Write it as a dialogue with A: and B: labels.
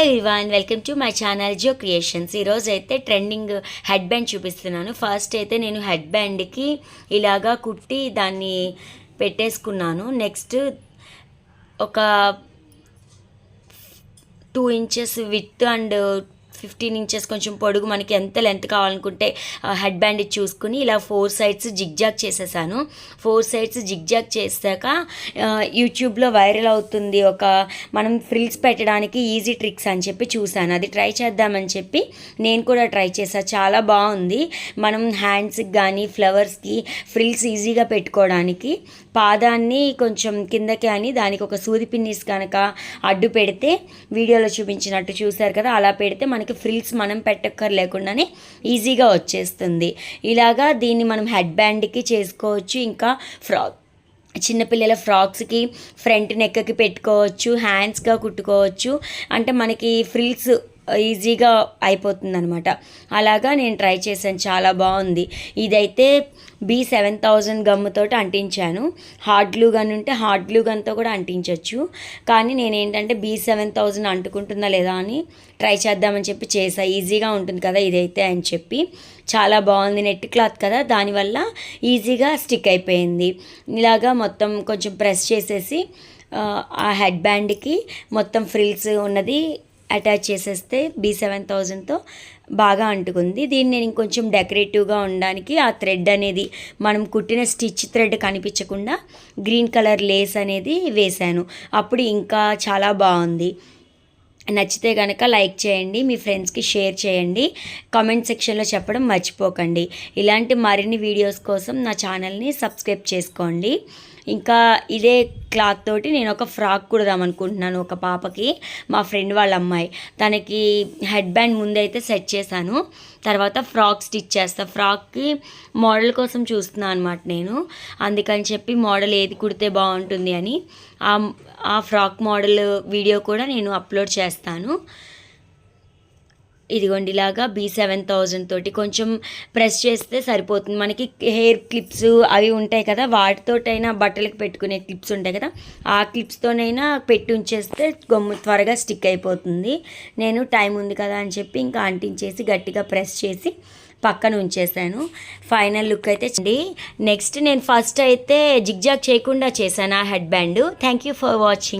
A: Everyone, welcome to my channel Jo creations. ఈరోజు అయితే trending head band చూపిస్తున్నాను. First అయితే నేను హెడ్ బ్యాండ్కి ఇలాగా కుట్టి దాన్ని పెట్టేసుకున్నాను. నెక్స్ట్ ఒక 2 ఇంచెస్ విత్ అండ్ 15 ఇంచెస్ కొంచెం పొడుగు మనకి ఎంత లెంత్ కావాలనుకుంటే హెడ్ బ్యాండ్ చూసుకుని ఇలా 4 సైడ్స్ జిగ్జాగ్ చేసేసాను. 4 సైడ్స్ జిగ్జాగ్ చేశాక యూట్యూబ్లో వైరల్ అవుతుంది ఒక మనం ఫ్రిల్స్ పెట్టడానికి ఈజీ ట్రిక్స్ అని చెప్పి చూశాను. అది ట్రై చేద్దామని చెప్పి నేను కూడా ట్రై చేశాను. చాలా బాగుంది. మనం హ్యాండ్స్కి కానీ ఫ్లవర్స్కి ఫ్రిల్స్ ఈజీగా పెట్టుకోవడానికి పాదాన్ని కొంచెం కిందకి అని దానికి ఒక సూది పిన్నిస్ కనుక అడ్డు పెడితే వీడియోలో చూపించినట్టు చూశారు కదా, అలా పెడితే మనకి ఫ్రిల్స్ మనం పెట్టక్కర్లేకుండానే ఈజీగా వచ్చేస్తుంది. ఇలాగా దీన్ని మనం హెడ్ బ్యాండ్కి చేసుకోవచ్చు. ఇంకా చిన్నపిల్లల ఫ్రాక్స్కి ఫ్రంట్ నెక్కి పెట్టుకోవచ్చు, హ్యాండ్స్గా కుట్టుకోవచ్చు. అంటే మనకి ఫ్రిల్స్ ఈజీగా అయిపోతుంది అనమాట. అలాగా నేను ట్రై చేశాను, చాలా బాగుంది. ఇదైతే B7000 గమ్ముతో అంటించాను. హార్డ్ గ్లూ గన్ ఉంటే హార్డ్ గ్లూ గన్తో కూడా అంటించవచ్చు. కానీ నేను ఏంటంటే B7000 అంటుకుంటుందా లేదా అని ట్రై చేద్దామని చెప్పి చేసా. ఈజీగా ఉంటుంది కదా ఇదైతే అని చెప్పి. చాలా బాగుంది. నెట్ క్లాత్ కదా, దానివల్ల ఈజీగా స్టిక్ అయిపోయింది. ఇలాగా మొత్తం కొంచెం ప్రెస్ చేసేసి ఆ హెడ్ బ్యాండ్కి మొత్తం ఫ్రిల్స్ ఉన్నది అటాచ్ చేసేస్తే B7000తో బాగా అంటుకుంది. దీన్ని నేను ఇంకొంచెం డెకరేటివ్గా ఉండడానికి ఆ థ్రెడ్ అనేది మనం కుట్టిన స్టిచ్ థ్రెడ్ కనిపించకుండా గ్రీన్ కలర్ లేస్ అనేది వేశాను. అప్పుడు ఇంకా చాలా బాగుంది. నచ్చితే కనుక లైక్ చేయండి, మీ ఫ్రెండ్స్కి షేర్ చేయండి, కామెంట్ సెక్షన్లో చెప్పడం మర్చిపోకండి. ఇలాంటి మరిన్ని వీడియోస్ కోసం నా ఛానల్ని సబ్స్క్రైబ్ చేసుకోండి. ఇంకా ఇదే క్లాత్ తోటి నేను ఒక ఫ్రాక్ కుడదామనుకుంటున్నాను. ఒక పాపకి, మా ఫ్రెండ్ వాళ్ళ అమ్మాయి, తనకి హెడ్ బ్యాండ్ ముందైతే సెట్ చేశాను. తర్వాత ఫ్రాక్ స్టిచ్ చేస్తాను. ఫ్రాక్కి మోడల్ కోసం చూస్తున్నాను అనమాట నేను. అందుకని చెప్పి మోడల్ ఏది కుడితే బాగుంటుంది అని ఆ ఫ్రాక్ మోడల్ వీడియో కూడా నేను అప్లోడ్ చేస్తాను. ఇదిగోండి, ఇలాగా B7000 తోటి కొంచెం ప్రెస్ చేస్తే సరిపోతుంది. మనకి హెయిర్ క్లిప్స్ అవి ఉంటాయి కదా, వాటితోటైనా బట్టలకు పెట్టుకునే క్లిప్స్ ఉంటాయి కదా, ఆ క్లిప్స్తోనైనా పెట్టి ఉంచేస్తే త్వరగా స్టిక్ అయిపోతుంది. నేను టైం ఉంది కదా అని చెప్పి ఇంకా అంటించేసి గట్టిగా ప్రెస్ చేసి పక్కన ఉంచేసాను. ఫైనల్ లుక్ అయితే చూడండి. నెక్స్ట్ నేను ఫస్ట్ అయితే జిగ్జాగ్ చేయకుండా చేశాను ఆ head band. Thank you for watching.